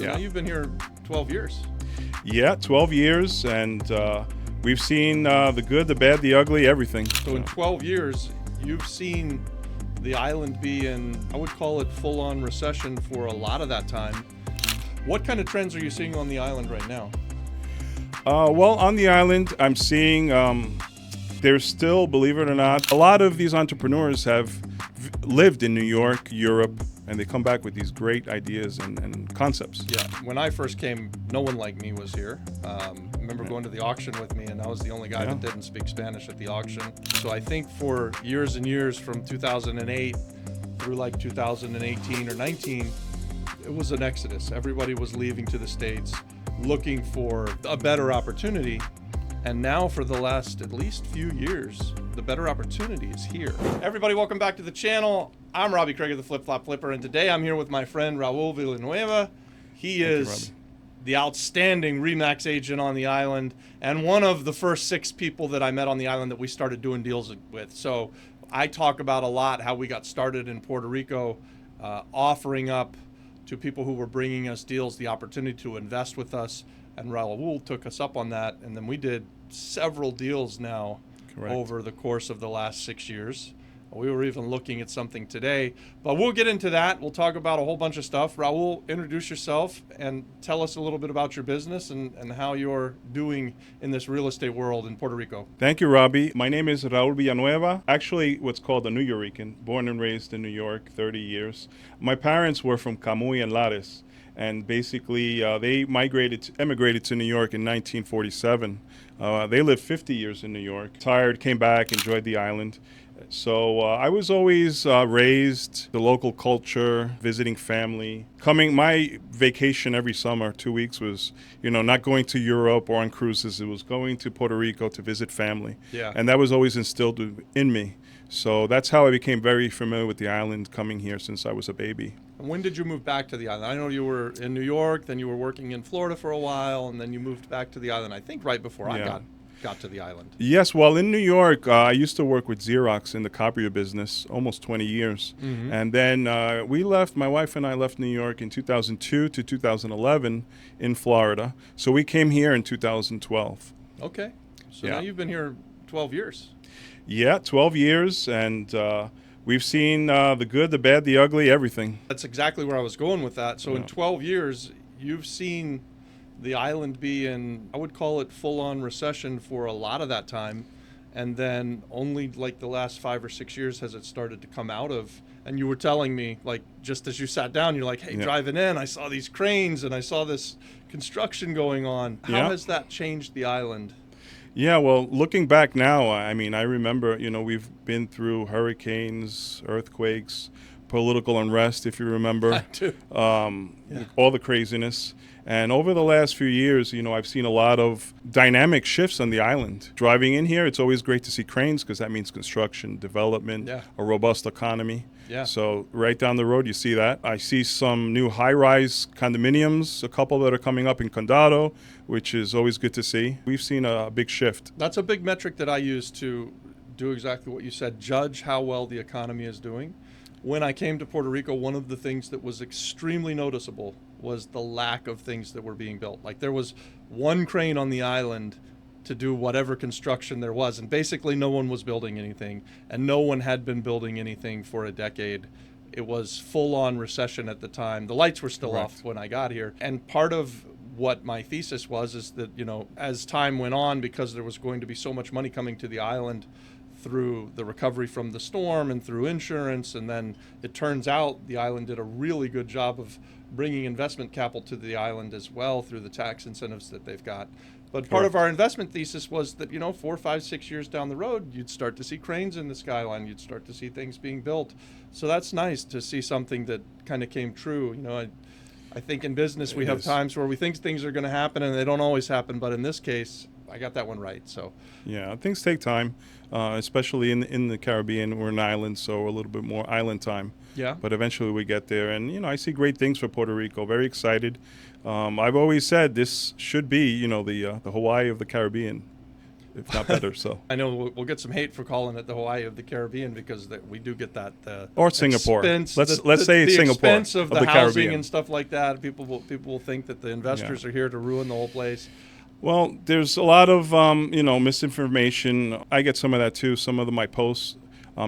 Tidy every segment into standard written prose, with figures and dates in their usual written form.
So now you've been here 12 years. Yeah, 12 years, and we've seen the good, the bad, the ugly, everything. So in 12 years, you've seen the island be in, I would call it full-on recession for a lot of that time. What kind of trends are you seeing on the island right now? Well, on the island, I'm seeing there's still, believe it or not, a lot of these entrepreneurs have lived in New York, Europe, and they come back with these great ideas and concepts. Yeah, when I first came, no one like me was here. I remember going to the auction with me, and I was the only guy that didn't speak Spanish at the auction. So I think for years and years, from 2008 through like 2018 or 19, it was an exodus. Everybody was leaving to the States, looking for a better opportunity. And now for the last at least few years, the better opportunity is here. Everybody, welcome back to the channel. I'm Robbie Crager, the Flip Flop Flipper, and today I'm here with my friend Raul Villanueva. He is the outstanding Remax agent on the island and one of the first 6 people that I met on the island that we started doing deals with. So I talk about a lot how we got started in Puerto Rico, offering up to people who were bringing us deals the opportunity to invest with us. And Raul took us up on that, and then we did several deals now over the course of the last 6 years. We were even looking at something today, but we'll get into that. We'll talk about a whole bunch of stuff. Raul, introduce yourself and tell us a little bit about your business and how you're doing in this real estate world in Puerto Rico. Thank you, Robbie. My name is Raul Villanueva. Actually, what's called a New Yorican, born and raised in New York, 30 years. My parents were from Camuy and Lares. And basically, they emigrated to New York in 1947. They lived 50 years in New York. Retired, came back, enjoyed the island. So I was always raised the local culture, visiting family. My vacation every summer, 2 weeks, was, not going to Europe or on cruises. It was going to Puerto Rico to visit family. Yeah. And that was always instilled in me. So that's how I became very familiar with the island, coming here since I was a baby. And when did you move back to the island? I know you were in New York, then you were working in Florida for a while, and then you moved back to the island, I think right before I got to the island. Yes, well, in New York, I used to work with Xerox in the copier business almost 20 years. Mm-hmm. And then my wife and I left New York in 2002 to 2011 in Florida. So we came here in 2012. Okay. So now you've been here 12 years. Yeah, 12 years, and we've seen the good, the bad, the ugly, everything. That's exactly where I was going with that. So in 12 years, you've seen the island be in, I would call it full-on recession for a lot of that time. And then only like the last 5 or 6 years has it started to come out of. And you were telling me, like, just as you sat down, you're like, hey, driving in, I saw these cranes and I saw this construction going on. How has that changed the island? Yeah, well, looking back now, I mean, I remember, we've been through hurricanes, earthquakes, political unrest, if you remember. I do. All the craziness. And over the last few years, I've seen a lot of dynamic shifts on the island. Driving in here, it's always great to see cranes because that means construction, development, a robust economy. Yeah. So right down the road, you see that. I see some new high-rise condominiums, a couple that are coming up in Dorado, which is always good to see. We've seen a big shift. That's a big metric that I use to do exactly what you said, judge how well the economy is doing. When I came to Puerto Rico, one of the things that was extremely noticeable was the lack of things that were being built. Like there was one crane on the island to do whatever construction there was, and basically no one was building anything, and no one had been building anything for a decade. It was full-on recession at the time. The lights were still off when I got here, and part of what my thesis was is that, as time went on, because there was going to be so much money coming to the island through the recovery from the storm and through insurance, and then it turns out the island did a really good job of bringing investment capital to the island as well through the tax incentives that they've got. But part of our investment thesis was that, 4, 5, 6 years down the road, you'd start to see cranes in the skyline. You'd start to see things being built. So that's nice to see something that kind of came true. I think in business we have times where we think things are going to happen and they don't always happen. But in this case, I got that one right. So yeah, things take time, especially in the Caribbean. We're an island, so we're a little bit more island time. Yeah. But eventually we get there. And, I see great things for Puerto Rico. Very excited. I've always said this should be, the Hawaii of the Caribbean. if not better. So I know we'll get some hate for calling it the Hawaii of the Caribbean because we do get that. Or Singapore. Expense, let's say the Singapore expense of the housing Caribbean. and stuff like that. People will think that the investors are here to ruin the whole place. Well, there's a lot of misinformation. I get some of that too. Some of my posts.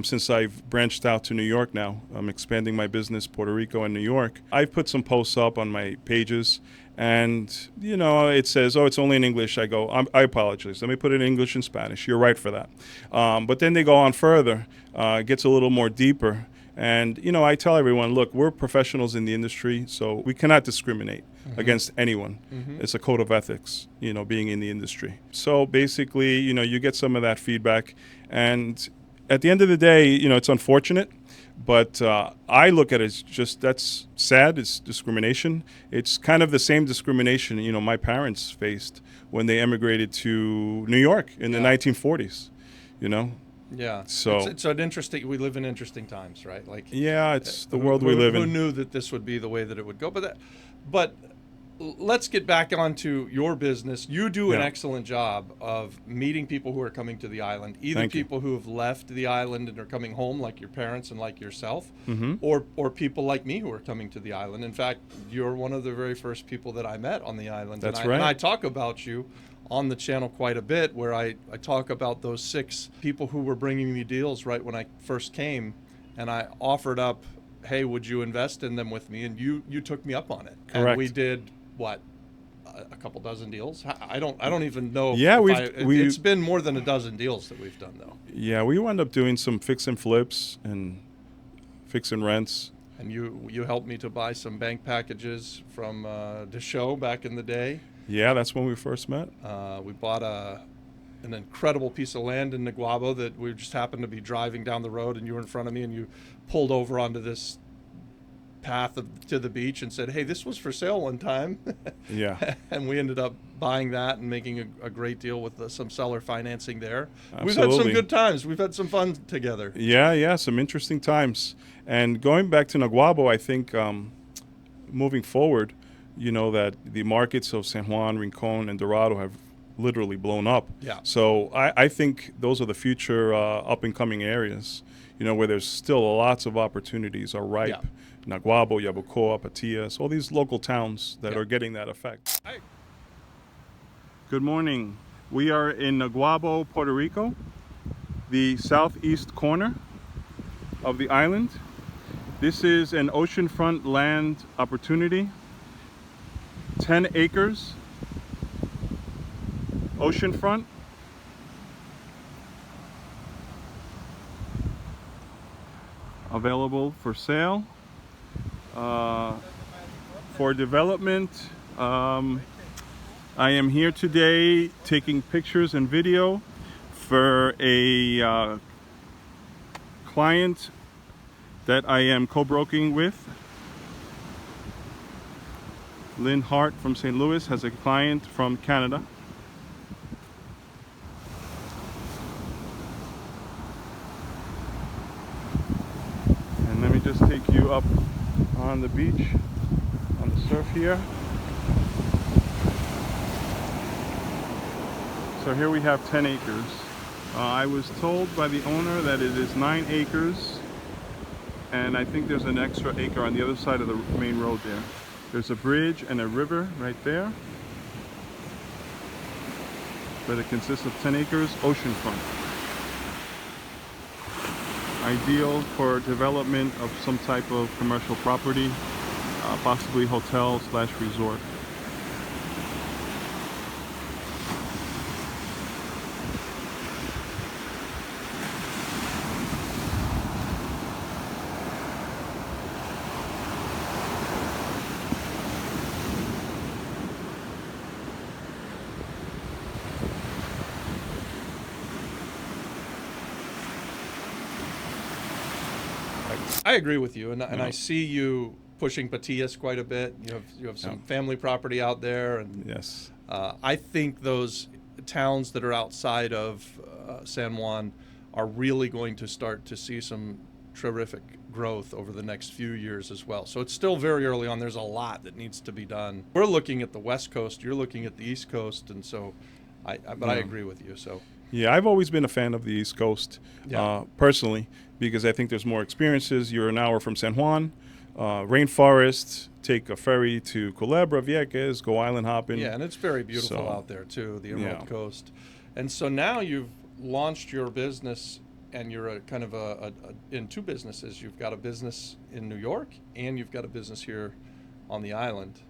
Since I've branched out to New York now, I'm expanding my business, Puerto Rico and New York. I've put some posts up on my pages, and it says, "Oh, it's only in English." I go, I apologize. Let me put it in English and Spanish. You're right for that. But then they go on further. It gets a little more deeper. And, I tell everyone, look, we're professionals in the industry, so we cannot discriminate against anyone. It's a code of ethics, being in the industry. So basically, you get some of that feedback. And at the end of the day, it's unfortunate, but I look at it as just, that's sad. It's discrimination. It's kind of the same discrimination, my parents faced when they emigrated to New York in the 1940s, Yeah. So it's an interesting. We live in interesting times, right? Like. Yeah, it's the world we live in. Who knew that this would be the way that it would go? But let's get back onto your business. You do an excellent job of meeting people who are coming to the island, either people who have left the island and are coming home, like your parents and like yourself, or people like me who are coming to the island. In fact, you're one of the very first people that I met on the island. That's right. And I talk about you on the channel quite a bit, where I talk about those 6 people who were bringing me deals right when I first came, and I offered up, hey, would you invest in them with me? And you took me up on it. Correct. And we did a couple dozen deals. I don't even know. Yeah, it's been more than a dozen deals that we've done though. Yeah, we wound up doing some fix and flips and fix and rents. And you helped me to buy some bank packages from the show back in the day. Yeah, that's when we first met. We bought an incredible piece of land in Naguabo that we just happened to be driving down the road, and you were in front of me, and you pulled over onto this path to the beach and said, hey, this was for sale one time. Yeah. And we ended up buying that and making a great deal with some seller financing there. Absolutely. We've had some good times. We've had some fun together. Yeah, some interesting times. And going back to Naguabo, I think moving forward, that the markets of San Juan, Rincon, and Dorado have literally blown up. Yeah. So I think those are the future up-and-coming areas, where there's still lots of opportunities are ripe. Yeah. Naguabo, Yabucoa, Patillas, all these local towns that are getting that effect. Hi. Good morning. We are in Naguabo, Puerto Rico, the southeast corner of the island. This is an oceanfront land opportunity, 10 acres, oceanfront. Available for sale, for development. I am here today taking pictures and video for a client that I am co-broking with. Lynn Hart from St. Louis has a client from Canada. And let me just take you up on the beach, on the surf here. So here we have 10 acres. I was told by the owner that it is 9 acres, and I think there's an extra acre on the other side of the main road there. There's a bridge and a river right there, but it consists of 10 acres oceanfront. Ideal for development of some type of commercial property, possibly hotel/resort. I agree with you, and I see you pushing Patillas quite a bit. You have some family property out there, and Yes. I think those towns that are outside of San Juan are really going to start to see some terrific growth over the next few years as well. So it's still very early on. There's a lot that needs to be done. We're looking at the West Coast. You're looking at the East Coast, and so I agree with you. So Yeah, I've always been a fan of the East Coast, personally, because I think there's more experiences. You're an hour from San Juan, rainforest, take a ferry to Culebra, Vieques, go island hopping. Yeah, and it's very beautiful out there too, the Emerald Coast. And so now you've launched your business, and you're a kind of in two businesses. You've got a business in New York, and you've got a business here on the island.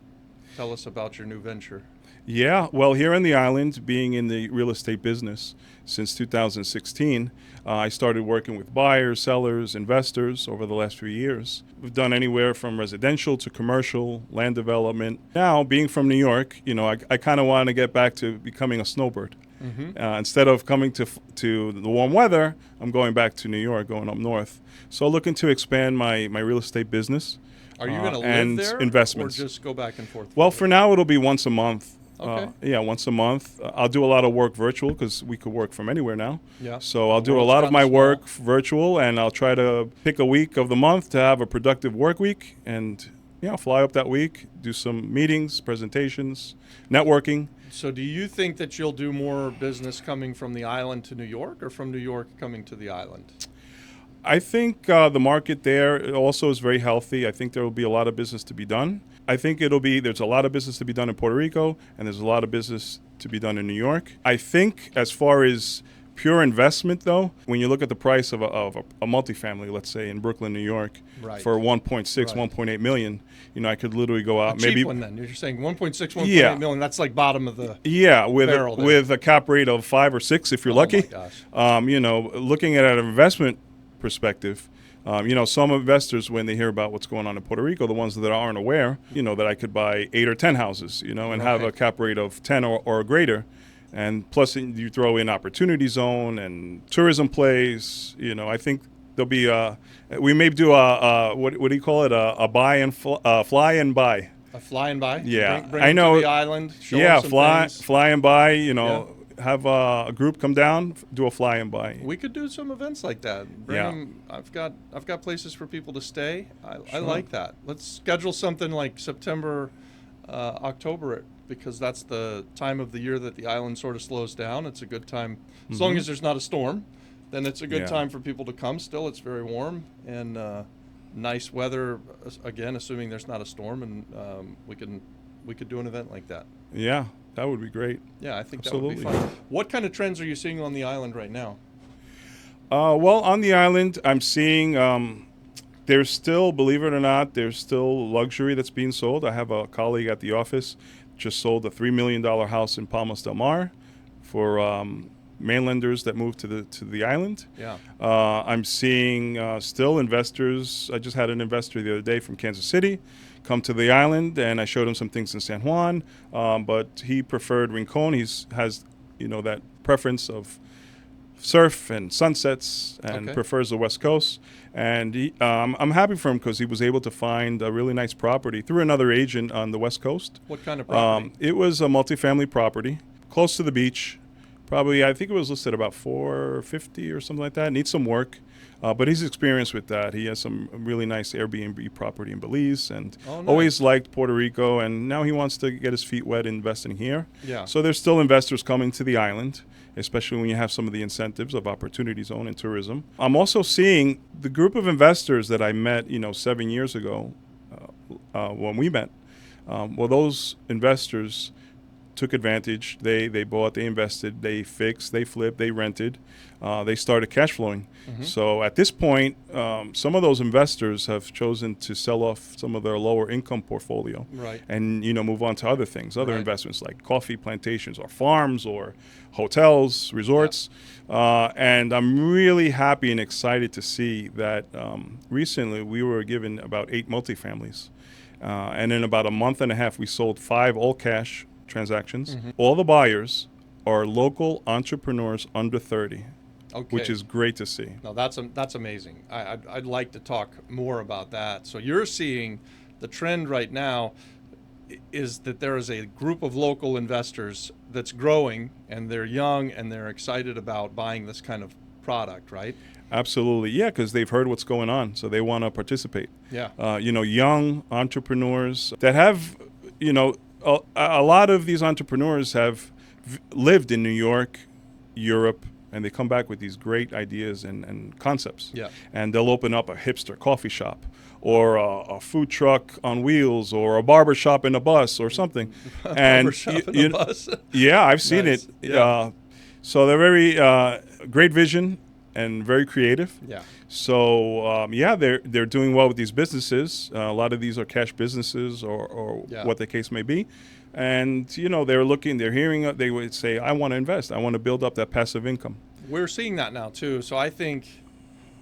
Tell us about your new venture. Yeah, well, here on the island, being in the real estate business since 2016, I started working with buyers, sellers, investors over the last few years. We've done anywhere from residential to commercial, land development. Now, being from New York, I kind of want to get back to becoming a snowbird. Mm-hmm. Instead of coming to the warm weather, I'm going back to New York, going up north. So looking to expand my real estate business. Are you going to live there, investments, or just go back and forth? Well, for now, it'll be once a month. Okay. Once a month. I'll do a lot of work virtual because we could work from anywhere now. Yeah. So I'll do a lot of my work virtual, and I'll try to pick a week of the month to have a productive work week, and fly up that week, do some meetings, presentations, networking. So do you think that you'll do more business coming from the island to New York, or from New York coming to the island? I think the market there also is very healthy. I think there will be a lot of business to be done. I think there's a lot of business to be done in Puerto Rico, and there's a lot of business to be done in New York. I think as far as pure investment, though, when you look at the price of a multifamily, let's say in Brooklyn, New York, for 1.6, 1.8 million, I could literally go out. Cheap maybe one then. You're saying 1.6, 1.8 million. That's like bottom of the barrel with a cap rate of 5 or 6 if you're lucky. My gosh. Looking at an investment perspective, some investors, when they hear about what's going on in Puerto Rico, the ones that aren't aware, that I could buy 8 or 10 houses, and have a cap rate of 10 or greater. And plus you throw in opportunity zone and tourism place, I think there'll be we may do what do you call it? A buy and fly and buy. A fly and buy? Yeah. Bring I know. To the island, show them some things. Fly and buy, have a group come down, do a fly and buy. We could do some events like that. Bring them. I've got places for people to stay. I like that. Let's schedule something like September, October, because that's the time of the year that the island sort of slows down. It's a good time, as long as there's not a storm, then it's a good time for people to come. Still, it's very warm and nice weather, again, assuming there's not a storm, and we could do an event like that. Yeah. That would be great. Yeah, I think Absolutely. That would be fun. What kind of trends are you seeing on the island right now? Well, on the island, I'm seeing there's still, believe it or not, there's still luxury that's being sold. I have a colleague at the office just sold a $3 million house in Palmas del Mar for mainlanders that moved to the island. Yeah. I'm seeing still investors. I just had an investor the other day from Kansas City come to the island, and I showed him some things in San Juan, but he preferred Rincon. He has that preference of surf and sunsets, and prefers the West Coast. And I'm happy for him because he was able to find a really nice property through another agent on the West Coast. What kind of property? It was a multifamily property close to the beach. Probably, I think it was listed about $450 or something like that. Needs some work. But he's experienced with that. He has some really nice Airbnb property in Belize, and always liked Puerto Rico, and now he wants to get his feet wet investing here. Yeah. So there's still investors coming to the island, especially when you have some of the incentives of opportunity zone and tourism. I'm also seeing the group of investors that I met, 7 years ago when we met. Well, those investors took advantage. They bought, they invested, they fixed, they flipped, they rented. They started cash flowing. Mm-hmm. So at this point, some of those investors have chosen to sell off some of their lower income portfolio, and move on to other things, other investments like coffee plantations or farms or hotels, resorts. And I'm really happy and excited to see that recently we were given about 8 multifamilies. And in about a month and a half, we sold 5 all cash transactions. Mm-hmm. All the buyers are local entrepreneurs under 30, which is great to see. No, that's amazing. I'd like to talk more about that. So you're seeing the trend right now is that there is a group of local investors that's growing, and they're young and they're excited about buying this kind of product, right? Absolutely, yeah, because they've heard what's going on, so they want to participate. Yeah. Young entrepreneurs that have, a lot of these entrepreneurs have lived in New York, Europe, and they come back with these great ideas and concepts. Yeah. And they'll open up a hipster coffee shop, or a food truck on wheels, or a barber shop in a bus, or something. And Barbershop in a bus. yeah, I've seen Nice. it. Yeah. So they're very great vision and very creative. Yeah. So yeah, they're doing well with these businesses. A lot of these are cash businesses, or Yeah. what the case may be. And they're hearing. They would say, "I want to invest. I want to build up that passive income." We're seeing that now too. So I think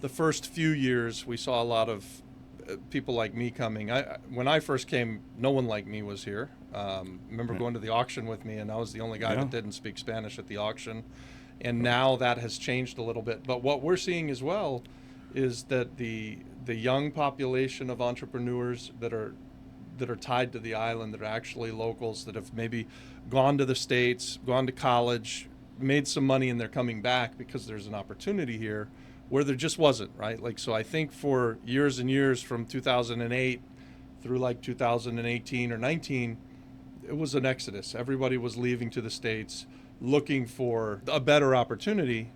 the first few years we saw a lot of people like me coming. When I first came, no one like me was here. Remember going to the auction with me, and I was the only guy that didn't speak Spanish at the auction. And now that has changed a little bit. But what we're seeing as well is that the young population of entrepreneurs that are tied to the island, that are actually locals, that have maybe gone to the States, gone to college, made some money, and they're coming back because there's an opportunity here where there just wasn't, right? Like, so I think for years and years from 2008 through like 2018 or 19, it was an exodus. Everybody was leaving to the States looking for a better opportunity.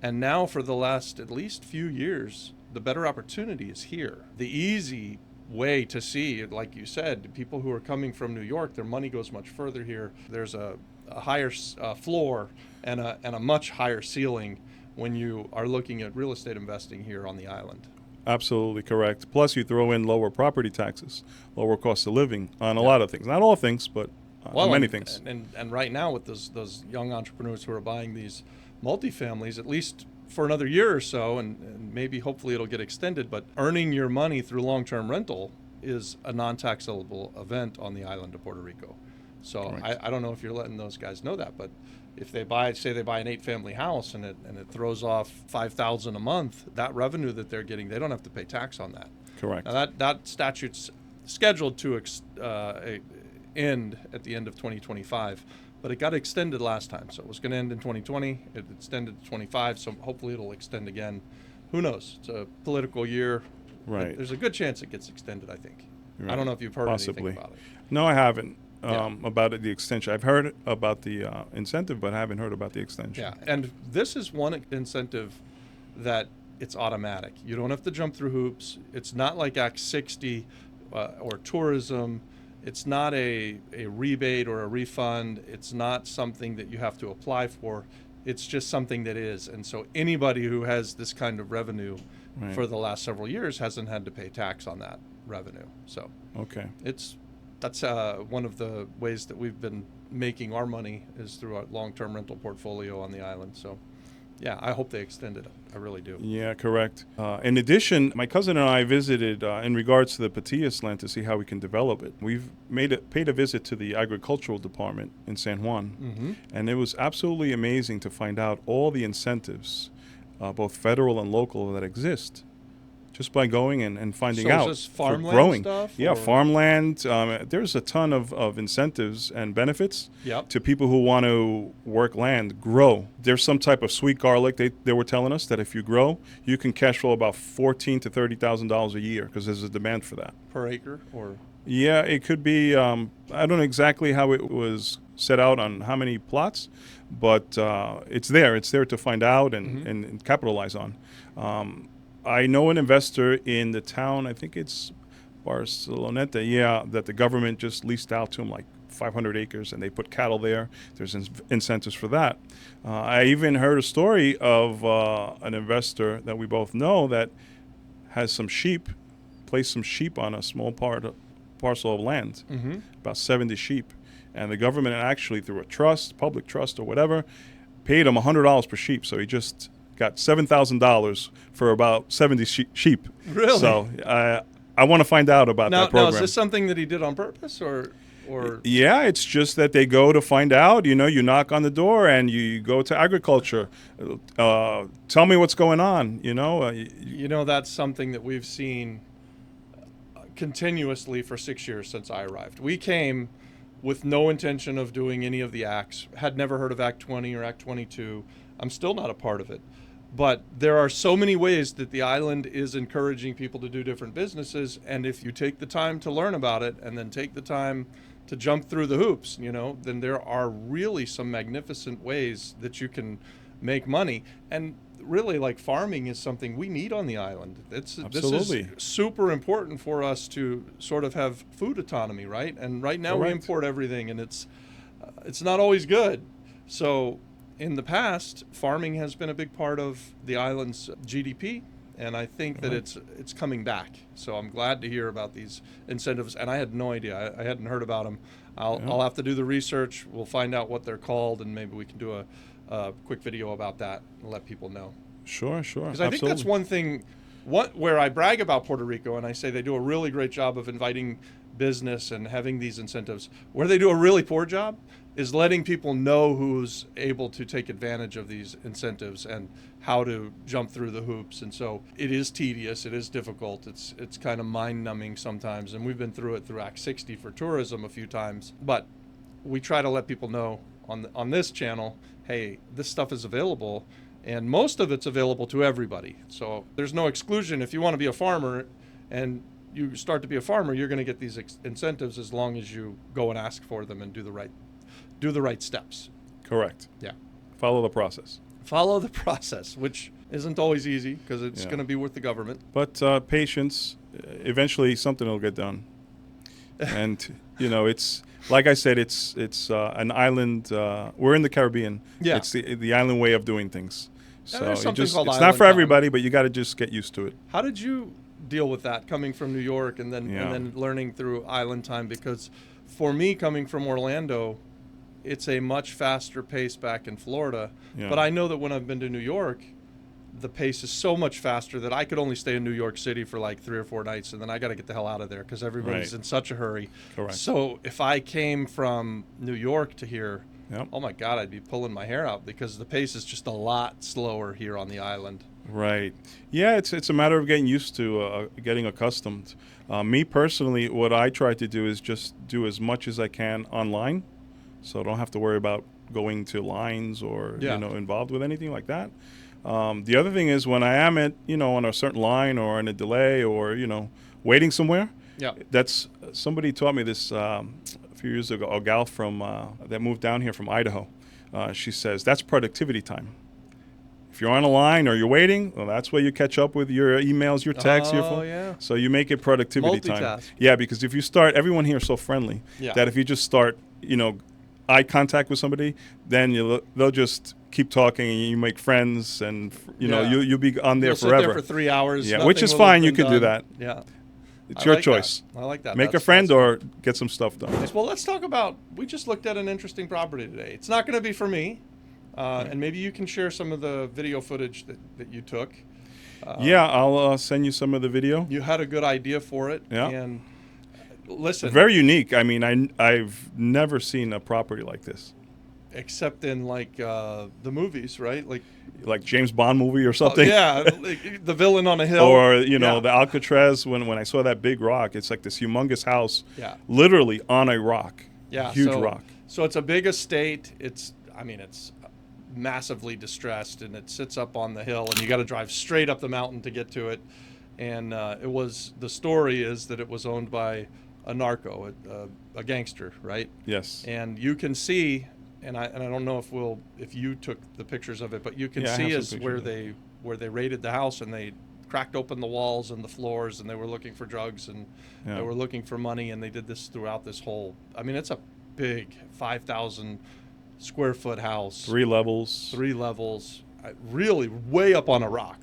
And now for the last at least few years, the better opportunity is here. The easy way to see, like you said, people who are coming from New York, their money goes much further here. There's a higher floor and a much higher ceiling when you are looking at real estate investing here on the island. Absolutely correct. Plus, you throw in lower property taxes, lower cost of living on a lot of things. Not all things, but many things. And right now with those young entrepreneurs who are buying these multifamilies, at least for another year or so, and maybe hopefully it'll get extended, but earning your money through long-term rental is a non-taxable event on the island of Puerto Rico. So I don't know if you're letting those guys know that, but if they buy an 8-family house and it throws off $5,000 a month, that revenue that they're getting, they don't have to pay tax on that. Correct. Now that statute's scheduled to end at the end of 2025, but it got extended last time. So it was going to end in 2020. It extended to 25. So hopefully it'll extend again. Who knows? It's a political year. Right. There's a good chance it gets extended, I think. Right. I don't know if you've heard Possibly. anything about it. No, I haven't. About the extension. I've heard about the incentive, but I haven't heard about the extension. Yeah, and this is one incentive that it's automatic. You don't have to jump through hoops. It's not like Act 60 or tourism. It's not a rebate or a refund. It's not something that you have to apply for. It's just something that is. And so anybody who has this kind of revenue for the last several years hasn't had to pay tax on that revenue. So that's one of the ways that we've been making our money is through our long-term rental portfolio on the island. So, yeah, I hope they extend it. I really do. Yeah, correct. In addition, my cousin and I visited in regards to the Patillas land to see how we can develop it. We've paid a visit to the agricultural department in San Juan, and it was absolutely amazing to find out all the incentives, both federal and local, that exist. Just by going and finding out. So is this farmland growing stuff? Yeah, or? Farmland. There's a ton of incentives and benefits to people who want to work land, grow. There's some type of sweet garlic. They were telling us that if you grow, you can cash flow about $14,000 to $30,000 a year because there's a demand for that. Per acre or? Yeah, it could be. I don't know exactly how it was set out on how many plots, but it's there. It's there to find out and capitalize on. I know an investor in the town, I think it's Barceloneta, that the government just leased out to him like 500 acres and they put cattle there. There's incentives for that. I even heard a story of an investor that we both know that has some sheep, placed some sheep on a small parcel of land, about 70 sheep. And the government actually, through a trust, public trust or whatever, paid him $100 per sheep. So he just got $7,000 for about 70 sheep. Really? So I want to find out about that program. Now, is this something that he did on purpose or? Yeah, it's just that they go to find out. You knock on the door and you go to agriculture. Tell me what's going on. That's something that we've seen continuously for 6 years since I arrived. We came with no intention of doing any of the acts. Had never heard of Act 20 or Act 22. I'm still not a part of it. But there are so many ways that the island is encouraging people to do different businesses. And if you take the time to learn about it and then take the time to jump through the hoops, then there are really some magnificent ways that you can make money. And really, like, farming is something we need on the island. Absolutely. This is super important for us to sort of have food autonomy, right? And right now we Correct. import everything, and it's not always good. So in the past, farming has been a big part of the island's GDP, and I think that it's coming back. So I'm glad to hear about these incentives, and I had no idea. I hadn't heard about them. I'll have to do the research. We'll find out what they're called, and maybe we can do a quick video about that and let people know. Sure. Because I think that's one thing where I brag about Puerto Rico, and I say they do a really great job of inviting business and having these incentives. Where they do a really poor job is letting people know who's able to take advantage of these incentives and how to jump through the hoops. And so it is tedious, it is difficult, it's kind of mind-numbing sometimes, and we've been through it through Act 60 for tourism a few times. But we try to let people know on this channel, hey, this stuff is available, and most of it's available to everybody. So there's no exclusion. If you want to be a farmer and you start to be a farmer, you're going to get these incentives as long as you go and ask for them and do the right steps. Correct. Yeah. Follow the process. Follow the process, which isn't always easy because it's going to be with the government. But patience, eventually something will get done. And, it's, like I said, it's an island. We're in the Caribbean. Yeah. It's the island way of doing things. So there's something called it's island not for time. everybody, but you got to just get used to it. How did you deal with that coming from New York and then learning through island time? Because for me, coming from Orlando, it's a much faster pace back in Florida. Yeah. But I know that when I've been to New York, the pace is so much faster that I could only stay in New York City for like 3 or 4 nights, and then I got to get the hell out of there because everybody's in such a hurry. Correct. So if I came from New York to here, Yep. oh my God, I'd be pulling my hair out because the pace is just a lot slower here on the island. Right. Yeah, it's a matter of getting used to, getting accustomed. Me personally, what I try to do is just do as much as I can online, so I don't have to worry about going to lines or involved with anything like that. The other thing is when I am at on a certain line or in a delay or waiting somewhere. Yeah. That's somebody taught me this a few years ago. A gal from that moved down here from Idaho. She says that's productivity time. If you're on a line or you're waiting, well, that's where you catch up with your emails, your texts, your phone. Yeah. So you make it productivity time. Multitask. Yeah, because if you start, everyone here is so friendly that if you just start, eye contact with somebody, then they'll just keep talking and you make friends and you'll be on there You'll forever. Sit there for 3 hours. Yeah, which is fine. You can do that. Yeah. It's your choice. I like that. Make a friend or get some stuff done. Well, let's talk about. We just looked at an interesting property today. It's not going to be for me, and maybe you can share some of the video footage that you took. I'll send you some of the video. You had a good idea for it. Yeah. And listen. Very unique. I mean, I've never seen a property like this. Except in like the movies, right? Like James Bond movie or something. Like the villain on a hill. Or the Alcatraz. When I saw that big rock, it's like this humongous house. Yeah. Literally on a rock. Yeah. Huge rock. So it's a big estate. It's massively distressed, and it sits up on the hill, and you got to drive straight up the mountain to get to it. And the story is that it was owned by a narco, a gangster, right? Yes. And you can see. And I don't know if you took the pictures of it, but you can see where they raided the house and they cracked open the walls and the floors and they were looking for drugs and they were looking for money, and they did this throughout this whole. I mean, it's a big 5,000 square foot house. 3 levels. 3 levels, really way up on a rock.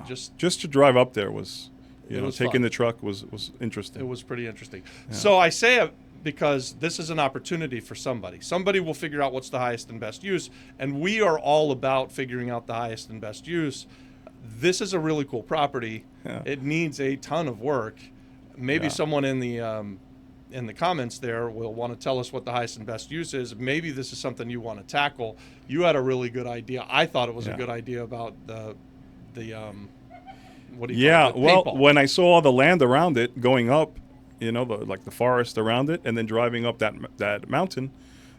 Just to drive up there was, taking fun. the truck was interesting. It was pretty interesting. Yeah. So I say it because this is an opportunity for somebody. Somebody will figure out what's the highest and best use, and we are all about figuring out the highest and best use. This is a really cool property. Yeah. It needs a ton of work. Maybe someone in the comments there will want to tell us what the highest and best use is. Maybe this is something you want to tackle. You had a really good idea. I thought it was a good idea about the what do you call it? Well, Paintball. when I saw all the land around it going up, the forest around it, and then driving up that mountain.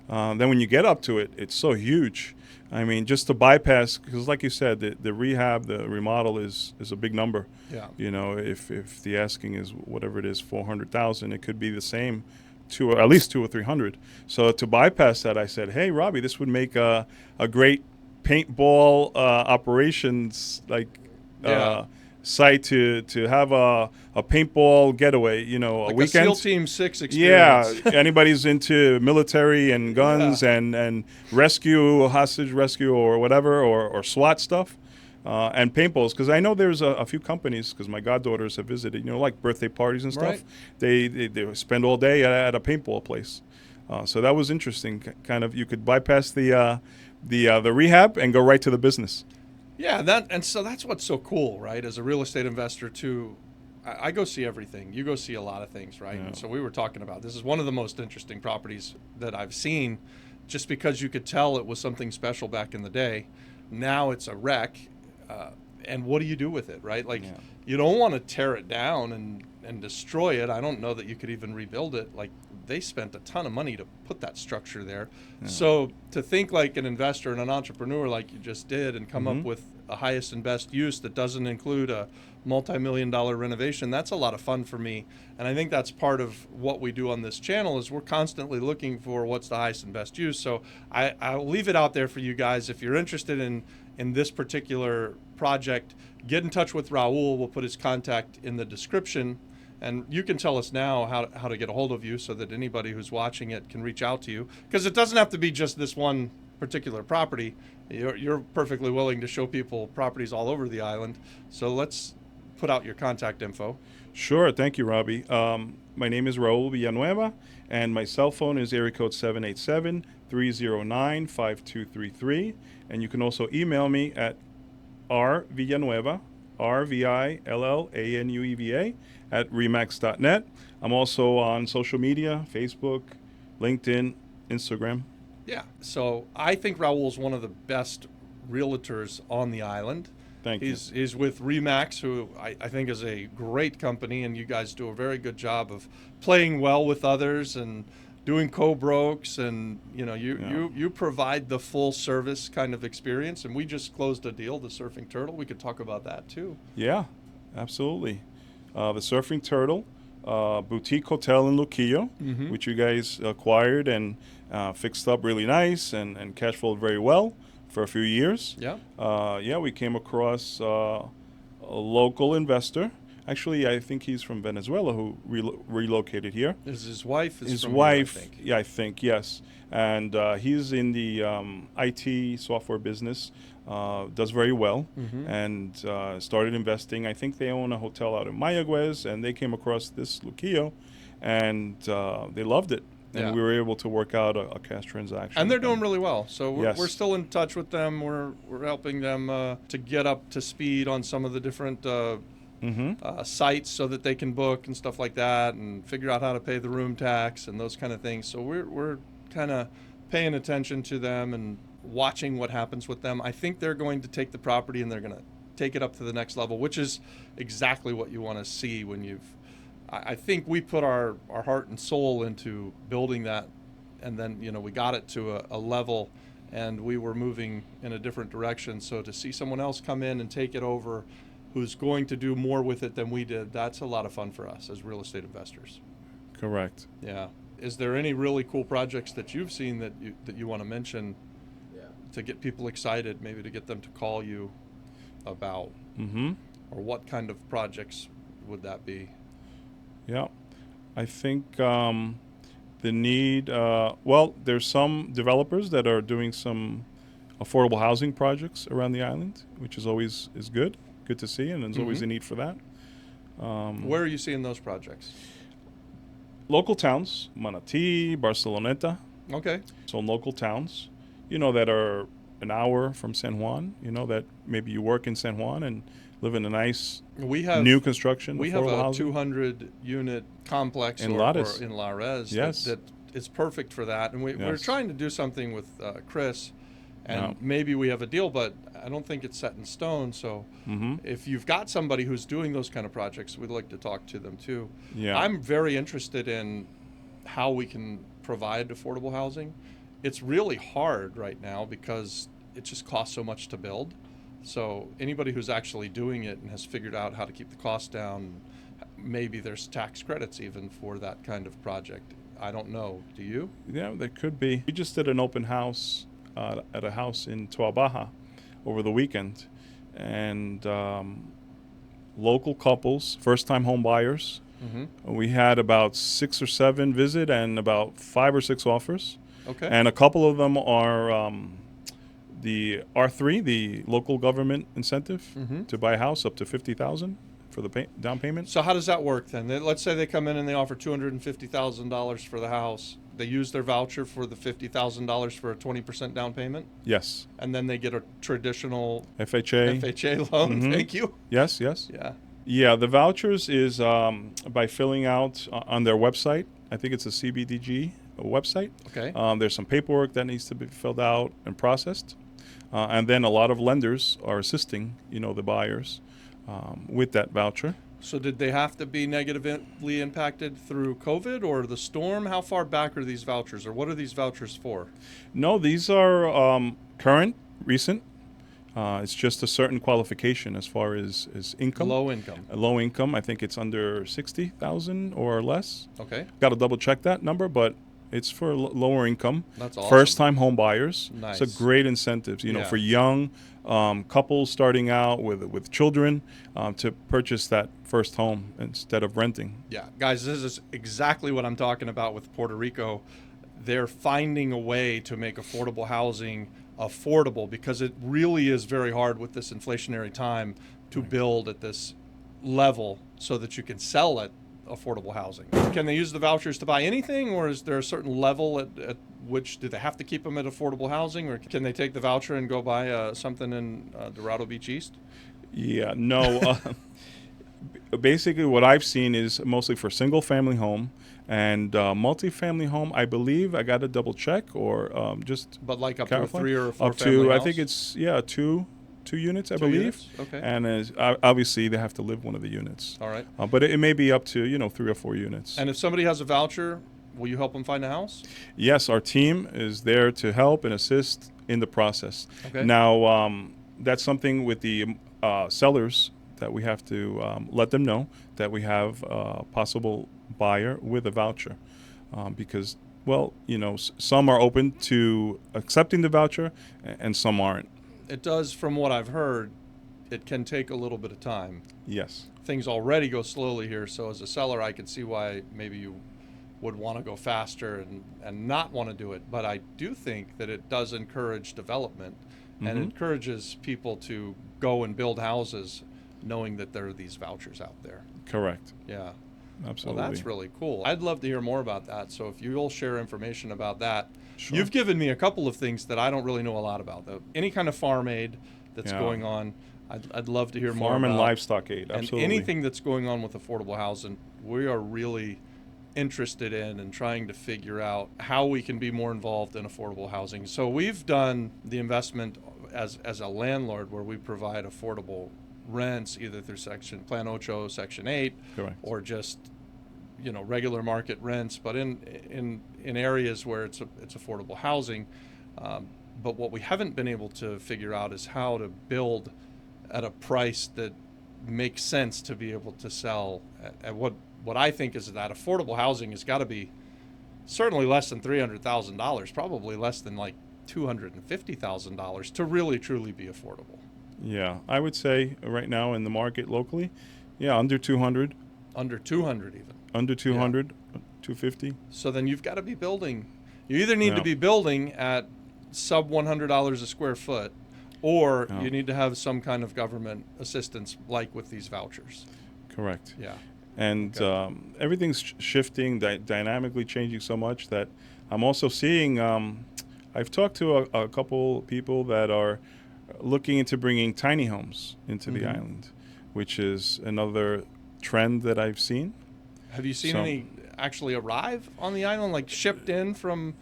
Then when you get up to it, it's so huge. I mean, just to bypass, because like you said, the rehab, the remodel is a big number. Yeah. If the asking is whatever it is, 400,000, it could be the same, at least 200 or 300. So to bypass that, I said, hey, Robbie, this would make a great paintball operations site to have a paintball getaway, like a weekend. SEAL Team 6 experience. Yeah, anybody's into military and guns and hostage rescue or whatever, or SWAT stuff. And paintballs, because I know there's a few companies, because my goddaughters have visited, like birthday parties and stuff. Right. They spend all day at a paintball place. So that was interesting. Kind of, you could bypass the rehab and go right to the business. Yeah, so that's what's so cool, right? As a real estate investor, too, I go see everything. You go see a lot of things, right? Yeah. And so we were talking about this is one of the most interesting properties that I've seen, just because you could tell it was something special back in the day. Now it's a wreck. And what do you do with it, right? Like, you don't want to tear it down and destroy it. I don't know that you could even rebuild it. Like, they spent a ton of money to put that structure there. Yeah. So to think like an investor and an entrepreneur like you just did and come up with a highest and best use that doesn't include a multi-million-dollar renovation, that's a lot of fun for me. And I think that's part of what we do on this channel is we're constantly looking for what's the highest and best use. So I'll leave it out there for you guys. If you're interested in this particular project, get in touch with Raul. We'll put his contact in the description. And you can tell us now how to get a hold of you so that anybody who's watching it can reach out to you. Because it doesn't have to be just this one particular property. You're perfectly willing to show people properties all over the island. So let's put out your contact info. Sure. Thank you, Robbie. My name is Raul Villanueva, and my cell phone is area code 787-309-5233. And you can also email me at rvillanueva, RVILLANUEVA, at remax.net. I'm also on social media, Facebook, LinkedIn, Instagram. Yeah, so I think Raul's one of the best realtors on the island. Thank you. He's with Remax, who I think is a great company, and you guys do a very good job of playing well with others and doing co-brokes, and you provide the full service kind of experience. And we just closed a deal, the Surfing Turtle. We could talk about that too. Yeah, absolutely. The Surfing Turtle, boutique hotel in Luquillo, which you guys acquired and fixed up really nice and cash flowed very well for a few years. Yeah. We came across a local investor. Actually, I think he's from Venezuela who relocated here. Is his wife? His wife, here, I think. Yeah, I think, yes. And he's in the IT software business, does very well, and started investing. I think they own a hotel out in Mayagüez, and they came across this Luquillo, and they loved it. And we were able to work out a cash transaction. And they're doing really well. So we're still in touch with them. We're helping them to get up to speed on some of the different sites so that they can book and stuff like that, and figure out how to pay the room tax and those kind of things. So we're kind of paying attention to them and watching what happens with them. I think they're going to take the property and they're going to take it up to the next level, which is exactly what you want to see when I think we put our heart and soul into building that, and then we got it to a level, and we were moving in a different direction. So to see someone else come in and take it over, who's going to do more with it than we did, that's a lot of fun for us as real estate investors. Correct. Yeah. Is there any really cool projects that you've seen that you want to mention to get people excited, maybe to get them to call you about? Or what kind of projects would that be? Yeah, I think the need, there's some developers that are doing some affordable housing projects around the island, which is always good to see, and there's always a need for that. Where are you seeing those projects? Local towns, Manatí, Barceloneta. Okay. So local towns, that are an hour from San Juan, that maybe you work in San Juan and live in a nice new construction. We have a housing. 200-unit complex in or in Lares yes. that is perfect for that. And we're trying to do something with Chris, and maybe we have a deal, but I don't think it's set in stone. So if you've got somebody who's doing those kind of projects, we'd like to talk to them too. Yeah. I'm very interested in how we can provide affordable housing. It's really hard right now because it just costs so much to build. So anybody who's actually doing it and has figured out how to keep the cost down, maybe there's tax credits even for that kind of project. I don't know. Do you? Yeah, there could be. We just did an open house at a house in Tuabaja, over the weekend, and local couples, first-time home buyers. We had about 6 or 7 visit and about 5 or 6 offers. Okay. And a couple of them are the R3, the local government incentive to buy a house up to $50,000 for the down payment. So how does that work then? Let's say they come in and they offer $250,000 for the house. They use their voucher for the $50,000 for a 20% down payment, Yes. and then they get a traditional FHA. FHA loan. Thank you. Yes. Yeah. Yeah, the vouchers is by filling out on their website. I think it's a CBDG website. Okay. There's some paperwork that needs to be filled out and processed. And then a lot of lenders are assisting, the buyers with that voucher. So did they have to be negatively impacted through COVID or the storm? How far back are these vouchers, or what are these vouchers for? No, these are current, recent. It's just a certain qualification as far as income. Low income. Low income. I think it's under 60,000 or less. Okay. Got to double check that number, but it's for lower income. That's awesome. First-time home buyers. Nice. It's a great incentives. Yeah. For young couples starting out with children to purchase that first home instead of renting. Yeah, guys, this is exactly what I'm talking about with Puerto Rico. They're finding a way to make affordable housing affordable, because it really is very hard with this inflationary time to build at this level so that you can sell at affordable housing. Can they use the vouchers to buy anything, or is there a certain level at which do they have to keep them at affordable housing, or can they take the voucher and go buy something in Dorado Beach East? Yeah, no. Basically, what I've seen is mostly for single family home and multifamily home. I believe I got to double check or just. But like up clarify. to a 3 or 4 up family to house? I think it's two units, I 2 believe. units? Okay. And obviously they have to live one of the units. All right. But it may be up to 3 or 4 units. And if somebody has a voucher, will you help them find a house? Yes, our team is there to help and assist in the process. Okay. Now, that's something with the sellers that we have to let them know that we have a possible buyer with a voucher, because, some are open to accepting the voucher and some aren't. It does, from what I've heard, it can take a little bit of time. Yes. Things already go slowly here, so as a seller, I can see why maybe you would want to go faster and not want to do it. But I do think that it does encourage development and encourages people to go and build houses knowing that there are these vouchers out there. Correct. Yeah. Absolutely. Well, that's really cool. I'd love to hear more about that. So if you'll share information about that. Sure. You've given me a couple of things that I don't really know a lot about, though. Any kind of farm aid that's going on, I'd love to hear more about. Farm and livestock aid, absolutely. And anything that's going on with affordable housing, we are really interested in and trying to figure out how we can be more involved in affordable housing. So we've done the investment as a landlord where we provide affordable rents either through Plan Ocho, Section 8, Correct. or just regular market rents, but in areas where it's affordable housing. But what we haven't been able to figure out is how to build at a price that makes sense to be able to sell at what I think is that affordable housing has got to be certainly less than $300,000, probably less than like $250,000 to really truly be affordable. Yeah, I would say right now in the market locally, under 200. Under 200 even. Under 200, 250. So then you've got to be building. You either need to be building at sub $100 a square foot, or you need to have some kind of government assistance like with these vouchers. Correct. Yeah. And everything's shifting, dynamically changing so much that I'm also seeing, I've talked to a couple people that are looking into bringing tiny homes into the island, which is another trend that I've seen. Have you seen any actually arrive on the island, like shipped in from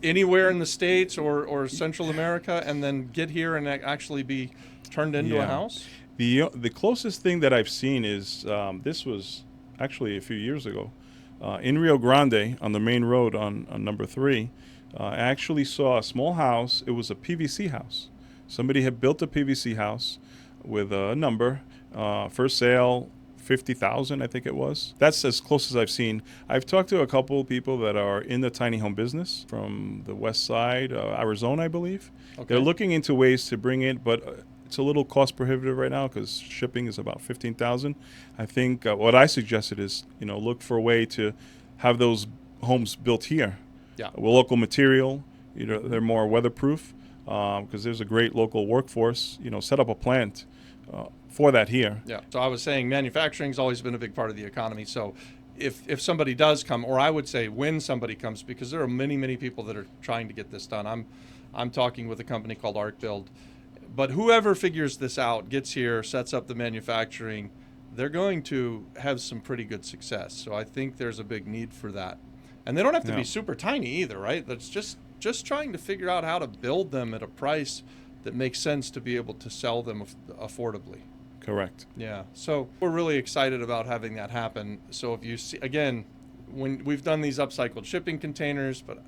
anywhere in the States or Central America, and then get here and actually be turned into a house? The closest thing that I've seen is this was actually a few years ago in Rio Grande on the main road on number 3. I actually saw a small house. It was a PVC house. Somebody had built a PVC house with a number for sale 50,000, I think it was. That's as close as I've seen. I've talked to a couple of people that are in the tiny home business from the west side, Arizona, I believe. Okay. They're looking into ways to bring it, but it's a little cost prohibitive right now because shipping is about 15,000. I think what I suggested is, look for a way to have those homes built here. Yeah. With local material. They're more weatherproof because there's a great local workforce. Set up a plant for that here. Yeah. So I was saying manufacturing's always been a big part of the economy. So if somebody does come, or I would say when somebody comes, because there are many, many people that are trying to get this done. I'm talking with a company called ArcBuild. But whoever figures this out, gets here, sets up the manufacturing, they're going to have some pretty good success. So I think there's a big need for that. And they don't have to be super tiny either, right? That's just trying to figure out how to build them at a price that makes sense to be able to sell them affordably. Correct. Yeah. So we're really excited about having that happen. So if you see, again, when we've done these upcycled shipping containers, but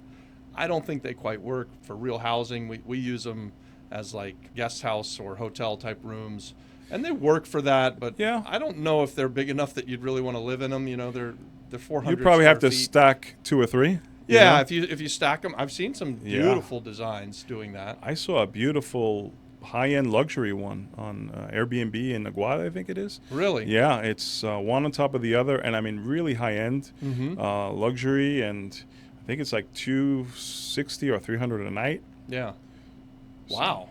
I don't think they quite work for real housing. We use them as like guest house or hotel type rooms, and they work for that, but I don't know if they're big enough that you'd really want to live in them. They're 400 You probably have to feet. Stack 2 or 3. Yeah, if you stack them. I've seen some beautiful designs doing that. I saw a beautiful high-end luxury one on Airbnb in Naguabo, I think it is. Really? Yeah, it's one on top of the other, and I mean really high-end luxury, and I think it's like $260 or $300 a night. Yeah. Wow.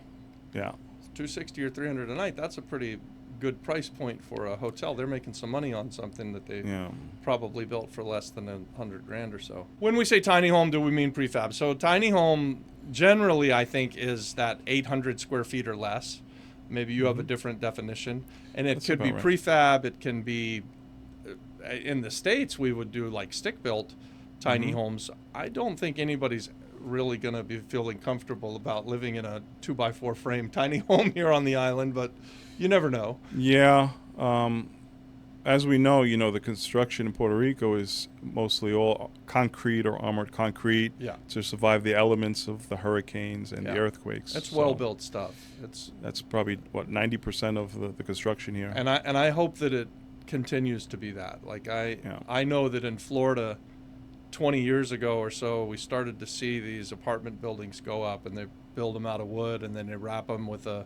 Yeah. $260 or $300 a night. That's a pretty good price point for a hotel. They're making some money on something that they probably built for less than $100,000 or so. When we say tiny home, do we mean prefab? So tiny home generally, I think, is that 800 square feet or less. Maybe you have a different definition, and it could be prefab. It can be in the States. We would do like stick built tiny homes. I don't think anybody's really going to be feeling comfortable about living in a 2x4 frame tiny home here on the island, but you never know. Yeah. As we know, the construction in Puerto Rico is mostly all concrete or armored concrete to survive the elements of the hurricanes and the earthquakes. It's well-built stuff. That's probably, 90% of the construction here. And I hope that it continues to be that. Like I know that in Florida 20 years ago or so, we started to see these apartment buildings go up, and they build them out of wood, and then they wrap them with a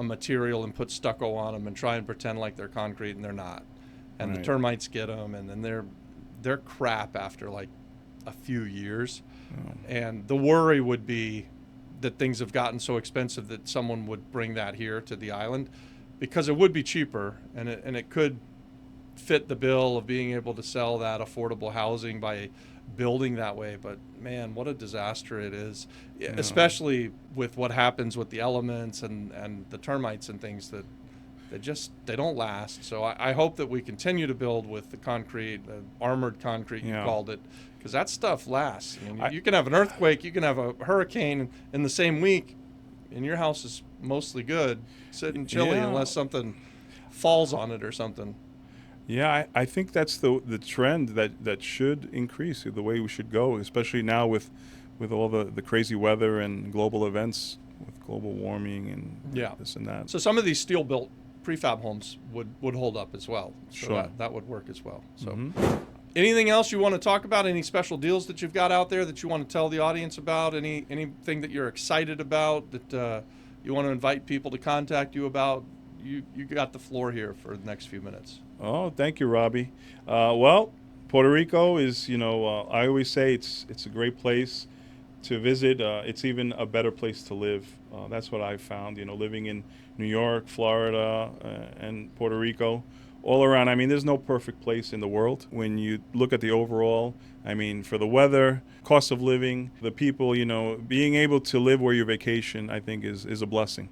material and put stucco on them and try and pretend like they're concrete, and they're not. And the termites get them, and then they're crap after like a few years. And the worry would be that things have gotten so expensive that someone would bring that here to the island, because it would be cheaper, and it could fit the bill of being able to sell that affordable housing by building that way. But man, what a disaster it is, especially with what happens with the elements and the termites and things that they don't last. So I hope that we continue to build with the concrete, the armored concrete you called it, because that stuff lasts. I mean, you can have an earthquake, you can have a hurricane in the same week, and your house is mostly good, sitting chilly unless something falls on it or something. Yeah, I think that's the trend that should increase, the way we should go, especially now with all the crazy weather and global events with global warming and this and that. So some of these steel-built prefab homes would hold up as well. So sure. that would work as well. So anything else you want to talk about? Any special deals that you've got out there that you want to tell the audience about? Anything that you're excited about that you want to invite people to contact you about? You got the floor here for the next few minutes. Oh, thank you, Robbie. Well, Puerto Rico is, I always say it's a great place to visit. It's even a better place to live. That's what I've found, living in New York, Florida, and Puerto Rico, all around. I mean, there's no perfect place in the world. When you look at the overall, I mean, for the weather, cost of living, the people, being able to live where you vacation, I think is a blessing.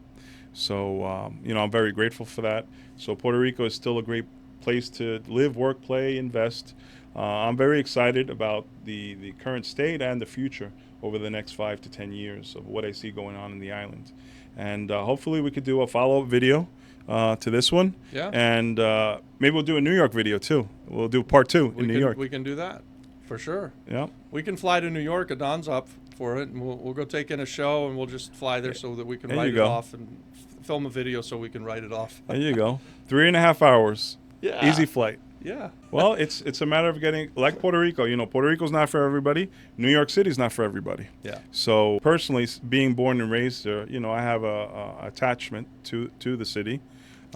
So, I'm very grateful for that. So Puerto Rico is still a great place to live, work, play, invest. I'm very excited about the current state and the future over the next 5 to 10 years of what I see going on in the island. And hopefully we could do a follow-up video to this one. Yeah. And maybe we'll do a New York video too. We'll do part 2 in New York. We can do that, for sure. Yeah. We can fly to New York. Adon's up for it, and we'll go take in a show, and we'll just fly there so that we can write it off and film a video so we can write it off. There you go. 3.5 hours. Yeah. Easy flight. Yeah. Well, it's a matter of getting, like Puerto Rico. You know, Puerto Rico's not for everybody. New York City's not for everybody. Yeah. So personally, being born and raised there, you know, I have a attachment to the city.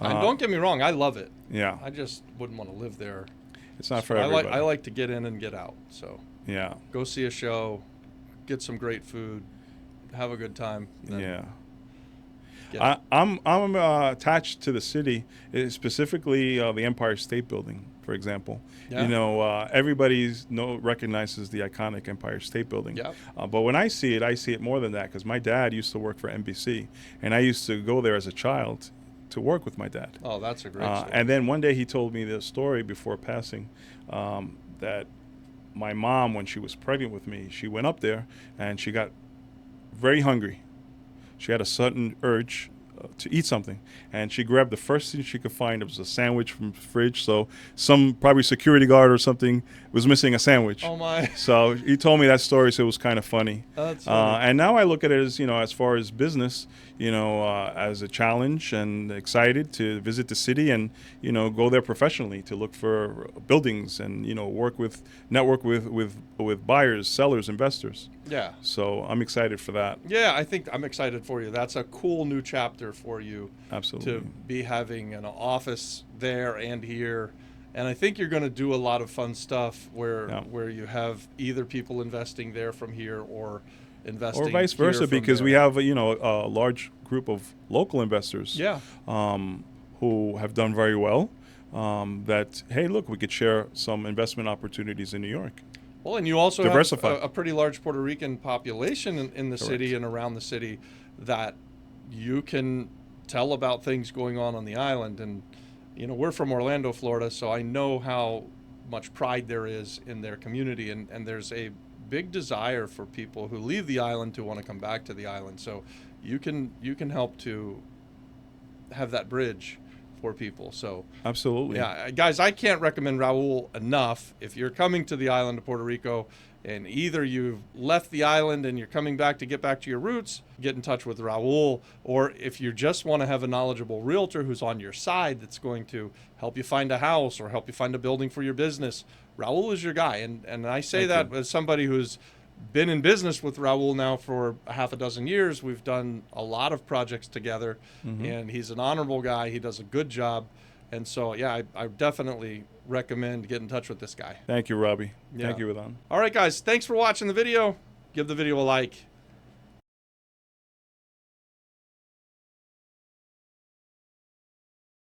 And don't get me wrong, I love it. Yeah. I just wouldn't want to live there. It's not for everybody. I like to get in and get out. So yeah. Go see a show, get some great food, have a good time. Yeah. I'm attached to the city, specifically the Empire State Building, for example. Yeah. You know, everybody recognizes the iconic Empire State Building. Yep. But when I see it more than that, because my dad used to work for NBC, and I used to go there as a child to work with my dad. Oh, that's a great story. And then one day he told me the story before passing, that my mom, when she was pregnant with me, she went up there and she got very hungry. She had a sudden urge to eat something, and she grabbed the first thing she could find. It was a sandwich from the fridge. So some probably security guard or something was missing a sandwich. Oh my! So he told me that story, so it was kind of funny. That's funny. And now I look at it as, you know, as far as business, you know, as a challenge, and excited to visit the city and, you know, go there professionally to look for buildings and, you know, network with buyers, sellers, investors. Yeah. So I'm excited for that. Yeah, I think I'm excited for you. That's a cool new chapter for you. Absolutely. To be having an office there and here. And I think you're going to do a lot of fun stuff where you have either people investing there from here or investing or vice versa, because we have a large group of local investors. Yeah. Who have done very well. That, hey, look, we could share some investment opportunities in New York. Well, and you also Diversify. have a pretty large Puerto Rican population in the Correct. city and around the city that you can tell about things going on the island. And, you know, we're from Orlando, Florida, so I know how much pride there is in their community. And there's a big desire for people who leave the island to want to come back to the island. So you can help to have that bridge for people. So absolutely. Yeah, guys, I can't recommend Raul enough. If you're coming to the island of Puerto Rico and either you've left the island and you're coming back to get back to your roots, get in touch with Raul. Or if you just want to have a knowledgeable realtor who's on your side that's going to help you find a house or help you find a building for your business, Raul is your guy. And I say that as somebody who's been in business with Raul now for a half a dozen years. We've done a lot of projects together, and he's an honorable guy. He does a good job. And so, yeah, I definitely recommend getting in touch with this guy. Thank you, Robbie. Yeah. Thank you, Ivan. All right, guys, thanks for watching the video. Give the video a like.